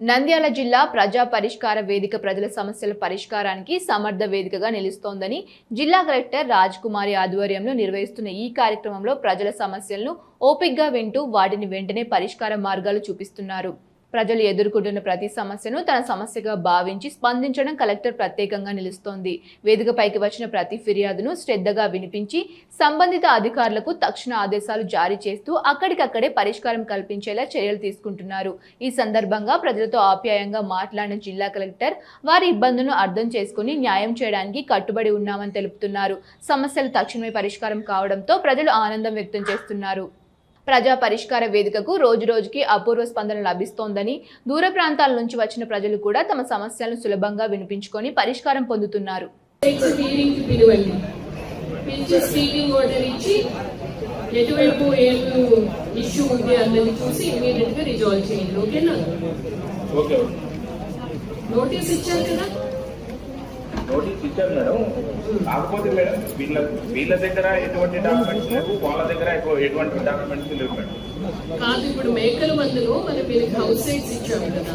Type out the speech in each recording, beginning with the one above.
నంద్యాల జిల్లా ప్రజా పరిష్కార వేదిక ప్రజల సమస్యల పరిష్కారానికి సమర్థ వేదికగా నిలుస్తోందని జిల్లా కలెక్టర్ రాజ్ కుమారి ఆధ్వర్యంలో నిర్వహిస్తున్న ఈ కార్యక్రమంలో ప్రజల సమస్యలను ఓపికగా వింటూ వాటిని వెంటనే పరిష్కార మార్గాలు చూపిస్తున్నారు. ప్రజలు ఎదుర్కొంటున్న ప్రతి సమస్యను తన సమస్యగా భావించి స్పందించడం కలెక్టర్ ప్రత్యేకంగా నిలుస్తోంది. వేదికపైకి వచ్చిన ప్రతి ఫిర్యాదును శ్రద్ధగా వినిపించి సంబంధిత అధికారులకు తక్షణ ఆదేశాలు జారీ చేస్తూ అక్కడికక్కడే పరిష్కారం కల్పించేలా చర్యలు తీసుకుంటున్నారు. ఈ సందర్భంగా ప్రజలతో ఆప్యాయంగా మాట్లాడిన జిల్లా కలెక్టర్ వారి ఇబ్బందులను అర్థం చేసుకుని న్యాయం చేయడానికి కట్టుబడి ఉన్నామని తెలుపుతున్నారు. సమస్యలు తక్షణమే పరిష్కారం కావడంతో ప్రజలు ఆనందం వ్యక్తం చేస్తున్నారు. ప్రజా పరిష్కార వేదికకు రోజురోజుకి అపూర్వ స్పందన లభిస్తోందని, దూర ప్రాంతాల నుంచి వచ్చిన ప్రజలు కూడా తమ సమస్యలను సులభంగా వినిపించుకొని పరిష్కారం పొందుతున్నారు. నోటీస్ ఇచ్చారు కదా, నోటీస్ ఇచ్చారు మేడం. కాకపోతే మేడం వీళ్ళ దగ్గర ఎటువంటి డాక్యుమెంట్స్ లేవు, వాళ్ళ దగ్గర ఎటువంటి డాక్యుమెంట్స్ లేవు మేడం. కాదు, ఇప్పుడు మేకల మందులో మనం వీళ్ళకి హౌస్ సైట్స్ ఇచ్చాము కదా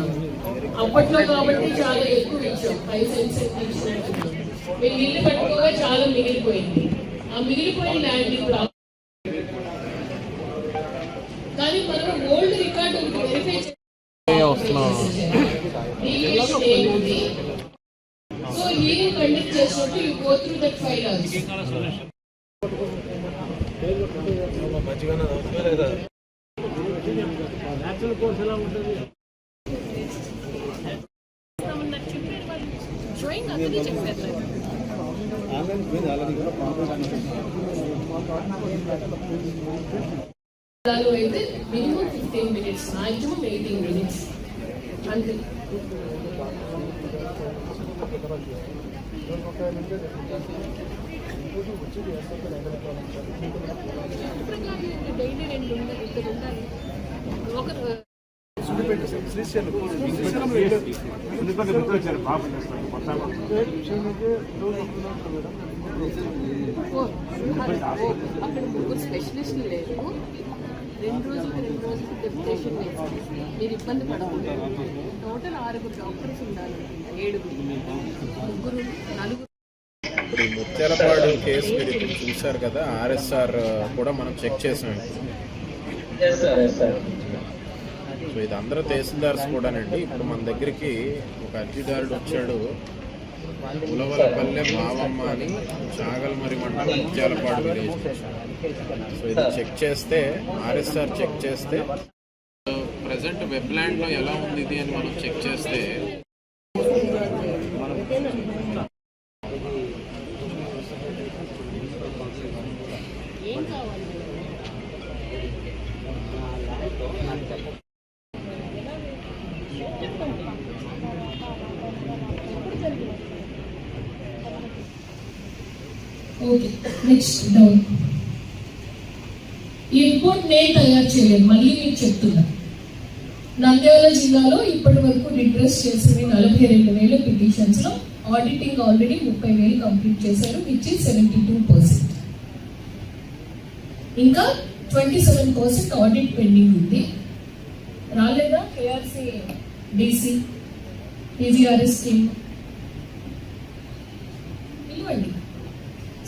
అప్పట్లో, కాబట్టి చాలా ఎక్కువ ఇచ్చాం. 5 సెంట్స్ ఇచ్చినట్టు వీళ్ళు ఇల్లు కట్టుకోగా చాలా మిగిలిపోయింది. ఆ మిగిలిపోయిన ల్యాండ్ ఇప్పుడు కానీ మనం ఓల్డ్ రికార్డు వెరిఫై చేయాలి. So hearing conduct చేసినట్టు you go through that file also. Natural course ఎలా ఉంటుంది? షోయింగ్ అది చెప్పారు. ఆన్లైన్ మీద ఆల్రెడీ కూడా ప్రాబ్లమ్ అయితే మినిమం 15 minutes, maximum 18 minutes అంతే. డైలీ 2 ఉండాలి. అక్కడ 3 స్పెషలిస్టులు లేరు. 2 రోజులకి డెప్యుటేషన్ లేదు. మీరు ఇబ్బంది పడకుండా టోటల్ 6 డాక్టర్స్ ఉండాలి. 7 3 4. ఇప్పుడు ఈ ముత్యాలపాడు కేసు మీరు ఇప్పుడు చూశారు కదా, ఆర్ఎస్ఆర్ కూడా మనం చెక్ చేసాం. సో ఇది అందరూ తహసీల్దార్స్ కూడానండి. ఇప్పుడు మన దగ్గరికి ఒక అర్జీదారుడు వచ్చాడు, ఉలవలపల్లె మావమ్మ అని, చాగల్మరి మండలం, ముత్యాలపాడు విలేజ్. సో ఇది చెక్ చేస్తే, ఆర్ఎస్ఆర్ చెక్ చేస్తే, ప్రజెంట్ వెబ్లాండ్లో ఎలా ఉంది ఇది అని మనం చెక్ చేస్తే ఓకే, నెక్స్ట్ డౌన్. ఈ రిపోర్ట్ నేను తయారు చేయలేదు, మళ్ళీ మీకు చెప్తున్నా. నంద్యాల జిల్లాలో ఇప్పటి వరకు రిడ్రెస్ చేసిన 42,000 పిటిషన్స్ లో ఆడిటింగ్ ఆల్రెడీ 30,000 కంప్లీట్ చేశారు, విచ్ ఇస్ 72%. ఇంకా 27% ఆడిట్ పెండింగ్ ఉంది. రాలేదా కేఆర్సీ, డీసీ, పీజీఆర్ఎస్ టీమ్ ఇవ్వండి.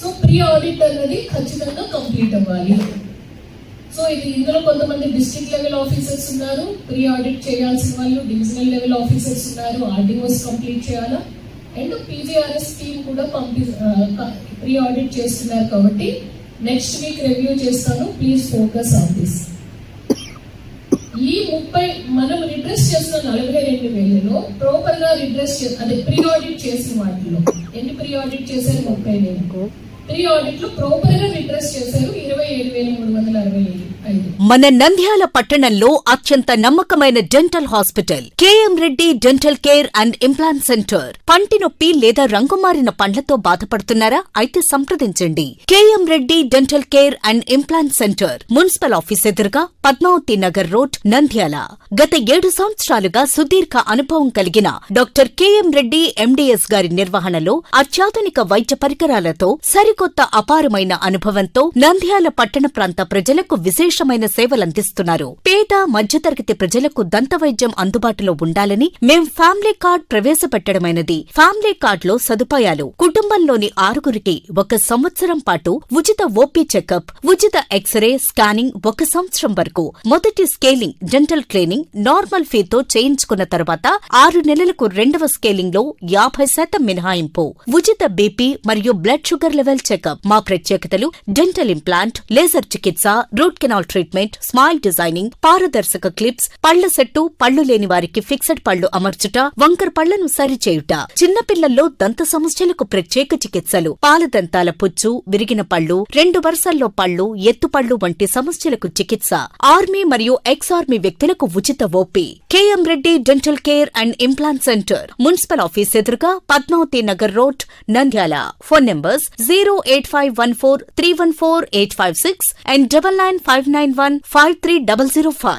సో ప్రీ ఆడిట్ అన్నది ఖచ్చితంగా కంప్లీట్ అవ్వాలి. సో ఇది ఇందులో కొంతమంది డిస్ట్రిక్ట్ లెవెల్ ఆఫీసర్స్ ఉన్నారు, ప్రీ ఆడిట్ చేయాల్సిన వాళ్ళు డివిజనల్ లెవెల్ ఆఫీసర్స్ ఉన్నారు, ఆర్డీఓస్ కంప్లీట్ చేయాలా. అండ్ పీజీఆర్ఎస్ టీమ్ కూడా ప్రీ ఆడిట్ చేస్తున్నారు. కాబట్టి నెక్స్ట్ వీక్ రివ్యూ చేస్తాను. Please focus on this. ఈ 30 మనం రిడ్రెస్ చేసిన 42,000లో ప్రాపర్ గా రిడ్రెస్ అదే ప్రీ ఆడిట్ చేసిన వాటిలో ఎన్ని ప్రీ ఆడిట్ చేశారు? 30,000. ప్రీ ఆడిట్ లో ప్రాపర్ గా రిడ్రెస్ చేశారు 27,365. మన నంద్యాల పట్టణంలో అత్యంత నమ్మకమైన dental hospital KM Reddy dental care and implant centre. పంటి నొప్పి లేదా రంగుమారిన పండ్లతో బాధపడుతున్నారా? అయితే సంప్రదించండి. KM Reddy dental care and implant centre, municipal office ఎదురుగా, పద్మావతి నగర్ రోడ్, నంద్యాల. గత 7 సంవత్సరాలుగా సుదీర్ఘ అనుభవం కలిగిన డాక్టర్ కేఎం రెడ్డి ఎండిఎస్ గారి నిర్వహణలో అత్యాధునిక వైద్య పరికరాలతో సరికొత్త అపారమైన అనుభవంతో నంద్యాల పట్టణ ప్రాంత ప్రజలకు విశేష విశేషమైన సేవలందిస్తున్నారు. పేద మధ్యతరగతి ప్రజలకు దంతవైద్యం అందుబాటులో ఉండాలని మేం ఫ్యామిలీ కార్డ్ ప్రవేశపెట్టడమైనది. ఫ్యామిలీ కార్డులో సదుపాయాలు: కుటుంబంలోని 6గురికి 1 సంవత్సరం పాటు ఉచిత ఓపీ చెకప్, ఉచిత ఎక్స్రే స్కానింగ్ 1 సంవత్సరం వరకు, మొదటి స్కేలింగ్ డెంటల్ క్లీనింగ్ నార్మల్ ఫీతో చేయించుకున్న తర్వాత 6 నెలలకు 2వ స్కేలింగ్ లో 50% మినహాయింపు, ఉచిత బీపీ మరియు బ్లడ్ షుగర్ లెవెల్ చెకప్. మా ప్రత్యేకతలు: డెంటల్ ఇంప్లాంట్, లేజర్ చికిత్స, root canal treatment, smile designing, పారదర్శక క్లిప్స్, పళ్ల సెట్టు, పళ్లు లేని వారికి ఫిక్సెడ్ పళ్లు అమర్చుట, వంకర పళ్లను సరిచేయుట, చిన్నపిల్లల్లో దంత సమస్యలకు ప్రత్యేక చికిత్సలు, పాలదంతాల పుచ్చు, విరిగిన పళ్లు, 2 వరుసల్లో పళ్లు, ఎత్తుపళ్లు వంటి సమస్యలకు చికిత్స, ఆర్మీ మరియు ఎక్స్ ఆర్మీ వ్యక్తులకు ఉచిత OP. KM Reddy dental care and implant centre, municipal office ఎదురుగా, Padmavathi Nagar road, Nandyal. Phone numbers 08514314856 and 9959153005.